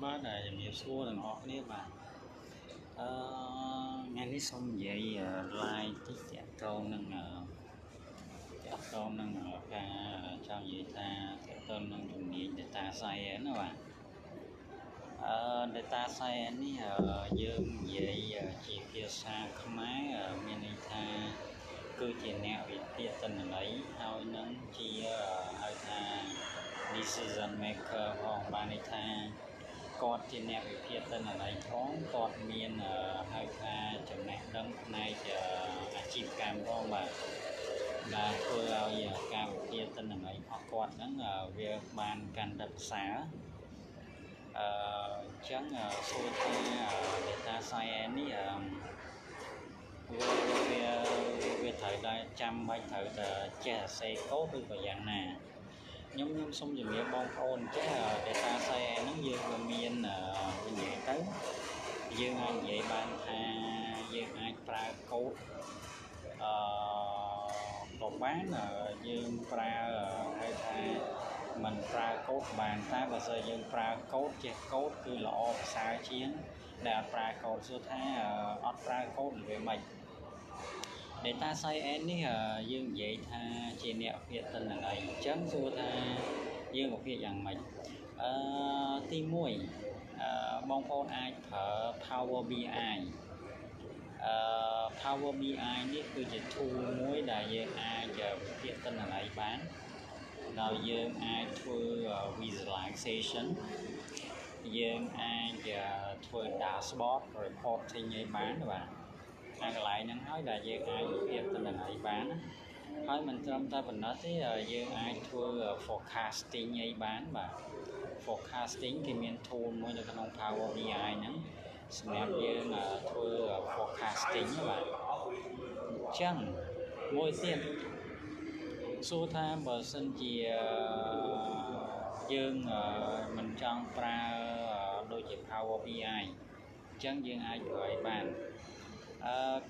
បាទដែលជំរាបសួរទាំងអស់គ្នាបាទថ្ងៃនេះសូមនិយាយ live តិចតាក់ទងនឹងការចង់និយាយថាតាក់ទងនឹងជំនាញ data science ណាបាទdata science នេះយើងនិយាយជាភាសាខ្មែរមានន័យថាគឺជាអ្នកវិភាគទិន្នន័យហើយនឹងជាហៅថា decision maker ផងបានន័យថាគាត់ជាអ្នកវិភាគទិន្នន័យផងគាត់មានហៅថាចំណេះដឹងផ្នែកអាជីវកម្មផងបាទធ្វើឲ្យការវិភាគទិន្នន័យរបស់គាត់ហ្នឹងវាបានកាន់តែប្រសើរអញ្ចឹងសួរថា data science នេះវាត្រូវតែចាំបាច់ត្រូវតែចេះសេកូដឬក៏យ៉ាងណាខ្ញុំសូមជម្រាបបងប្អូនចេះ data science ហ្នឹងយើងក៏មាននិយាយទៅយើងអាចនិយាយបានថាយើងអាចប្រើកូដក៏បានយើងប្រើហៅថាមិនប្រើកូដបានតែបើសិនយើងប្រើកូដចេះកូដគឺល្អប្រសើរជាងដែលអត់ប្រើកូដសួរថាអត់ប្រើកូដវាមិន data science នេះយើងនិយាយថាជាអ្នកវិភាគទិន្នន័យអញ្ចឹងសួរថាយើងវិភាគយ៉ាងម៉េចទី1បងប្អូនអាចប្រើ Power BI Power BI នេះគឺជា tool មួយដែលយើងអាចវិភាគទិន្នន័យបានដោយយើងអាចធ្វើ visualization យើងអាចធ្វើ dashboard reporting ឲ្យបានបាទខាងកន្លែងហ្នឹងហើយដែលយើងអាចវិភាគទិន្នន័យបានហើយមិនត្រឹមតែប៉ុណ្ណោះទេយើងអាចធ្វើ forecasting ឲ្យបានបាទ forecasting គេមាន tool មួយនៅក្នុង Power BI ហ្នឹងសម្រាប់យើងធ្វើ forecasting បាទអញ្ចឹងមួយទៀតសួរថាបើសិនជាយើងមិនចង់ប្រើដូចជា Power BI អញ្ចឹងយើងអាចប្រើឲ្យបាន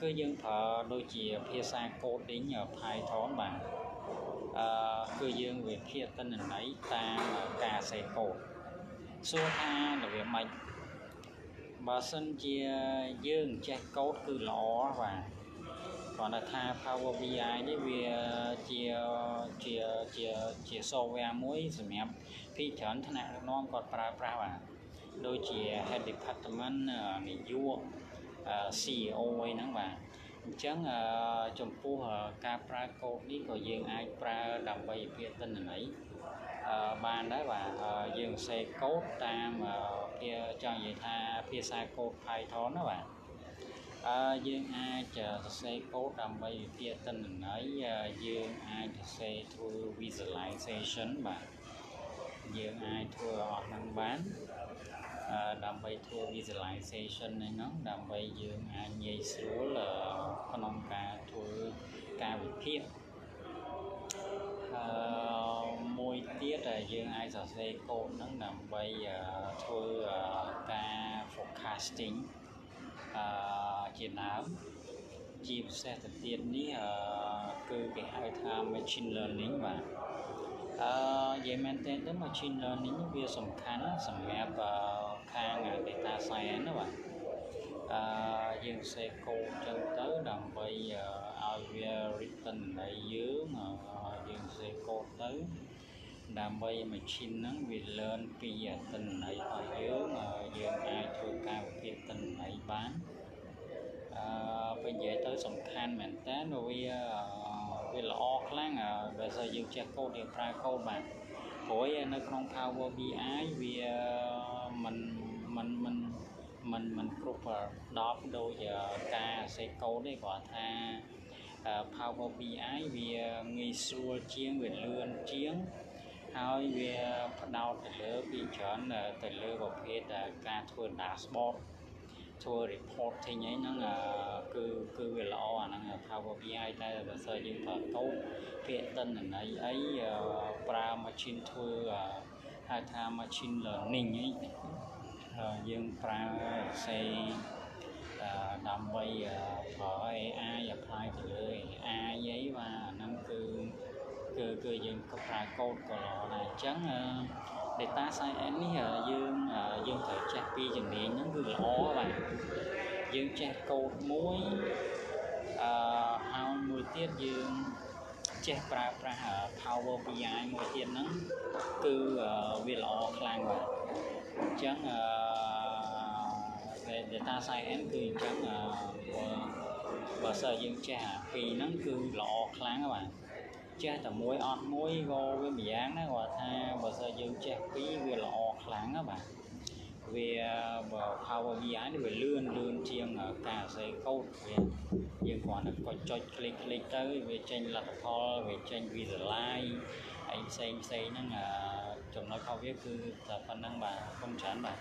គឺយើងប្រើដូចជាភាសា coding Python បាទគឺយើងវិភាគទិន្នន័យតាមការសេកូដសួរថារបៀបម៉េចបើសិនជាយើងចេះកូដគឺល្អបាទគ្រាន់តែថា Power BI នេះវាជា software មួយសម្រាប់ពីច្រើនថ្នាក់ដឹកនាំគាត់ប្រើប្រាស់បាទដូចជា Head Department នាយកCEO អីហ្នឹងបាទអញ្ចឹងចំពោះការប្រើកូដនេះក៏យើងអាចប្រើដើម្បីវិភាគទិន្នន័យបានដែរបាទយើងសេកូដតាមចង់និយាយថាភាសាកូដ Python ណាបាទយើងអាចសរសេរកូដដើម្បីវិភាគទិន្នន័យយើងអាចសរសេរធ្វើ visualization បាទយើងអាចធ្វើអស់ហ្នឹងបានដើម្បីធ្វើ visualization ហ្នឹងដើម្បីយើងអាចងាយស្រួលក្នុងការធ្វើការវិភាគមួយទៀតយើងអាចសរសេរកូដហ្នឹងដើម្បីធ្វើការ forecasting ជាដើមជាពិសេសទៅទៀតនេះគឺគេហៅថា machine learning បាទនិយាយមែនទេទៅ machine learning វាសំខាន់សម្រាប់ខាង data science ណាបាទយើងសេកូដចឹងទៅដើម្បីឲ្យវា written នៃយើងសេកូដទៅដើម្បី machine ហ្នឹងវា learn ពីទិន្នន័យរបស់យើងអាចធ្វើការវិភាគទិន្នន័យបានពេលនិយាយទៅសំខាន់មែនតើវាល្អខ្លាំងបើសិនយើងចេះកូដយើងប្រើកូដបាទព្រោះនៅក្នុង Power BI វាមិនគ្រប់10ដូចការសេកូដទេគាត់ថា Power BI វាងាយស្រួលជាងវាលឿនជាងហើយវាផ្ដោតទៅលើពីច្រើនទៅលើប្រភេទការធ្វើ dashboard ធ្វើ reporting អីហ្នឹងគឺវាល្អអាហ្នឹង Power BI តែបើសិនយើងប្រើកូដពាក្យទិន្នន័យអីប្រើ machine ធ្វើហៅថា machine learning អីយើងប្រើសេដើម្បីប្រើ AI apply ទៅលើ AI អីបាទហ្នឹងគឺ គឺយើងក៏ប្រើកូដក៏ល្អដែរអញ្ចឹងdata science នេះយើងត្រូវចេះពីជំនាញហ្នឹងគឺល្អបាទយើងចេះកូដមួយហើយមួយទៀតយើងចេះប្រើប្រាស់ Power BI មួយទៀតហ្នឹងគឺវាល្អខ្លាំងបាទអញ្ចឹងdata science គឺអញ្ចឹងបើសិនយើងចេះអាពីរហ្នឹងគឺល្អខ្លាំងបាទចេះតែមួយអត់មួយក៏វាម្យ៉ាងដែរគាត់ថាបើសិនយើងចេះពីរវាល្អខ្លាំងណាបាទវា Power BI នេះវាលឿនជាងការសរសេរកូដវាយើងគ្រាន់តែកดចុច click ទៅវាចេញលទ្ធផលវាចេញ visualize អីផ្សេងហ្នឹងចំណុចរបស់វាគឺតែប៉ុណ្្នឹងបាទគុំច្រើនបាទ